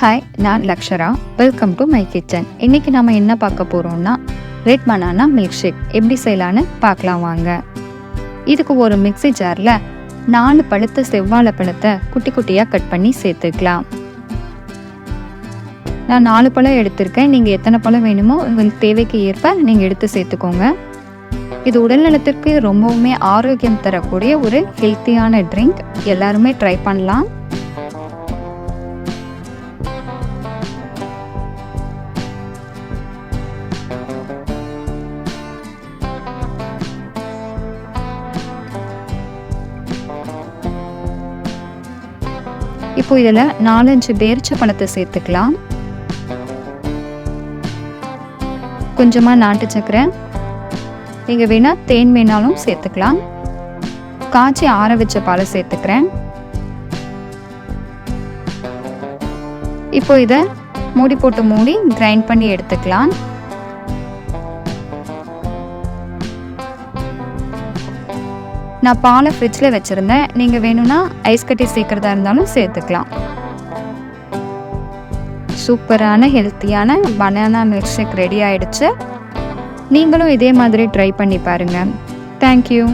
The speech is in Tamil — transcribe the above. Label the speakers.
Speaker 1: ஹாய், நான் Lakshara. Welcome to my kitchen. இன்றைக்கி நம்ம என்ன பார்க்க போகிறோம்னா ரெட் பனானா மில்க் ஷேக் எப்படி செய்யலான்னு பார்க்கலாம் வாங்க. இதுக்கு ஒரு மிக்ஸி ஜாரில் 4 பழுத்த செவ்வாழை பழத்தை குட்டி குட்டியாக கட் பண்ணி சேர்த்துக்கலாம். நான் 4 பழம் எடுத்திருக்கேன். நீங்கள் எத்தனை பழம் வேணுமோ உங்களுக்கு தேவைக்கு ஏற்ப நீங்கள் எடுத்து சேர்த்துக்கோங்க. இது உடல்நலத்திற்கு ரொம்பவுமே ஆரோக்கியம் தரக்கூடிய ஒரு ஹெல்த்தியான ட்ரிங்க். எல்லாருமே ட்ரை பண்ணலாம். இப்போ இதில் 4-5 பேரிச்ச பழத்தை சேர்த்துக்கலாம். கொஞ்சமாக நாட்டு சக்கரை, நீங்கள் வேணால் தேன் வேணாலும் சேர்த்துக்கலாம். காய்ச்சி ஆற வச்ச பாலை சேர்த்துக்கிறேன். இப்போ இதை மூடி கிரைண்ட் பண்ணி எடுத்துக்கலாம். நான் பாலை ஃப்ரிட்ஜில் வச்சுருந்தேன். நீங்கள் வேணும்னா ஐஸ் கட்டி சேர்க்குறதா இருந்தாலும் சேர்த்துக்கலாம். சூப்பரான ஹெல்த்தியான பனானா மில்க் ஷேக் ரெடி ஆகிடுச்சு. நீங்களும் இதே மாதிரி ட்ரை பண்ணி பாருங்கள். தேங்க்யூ.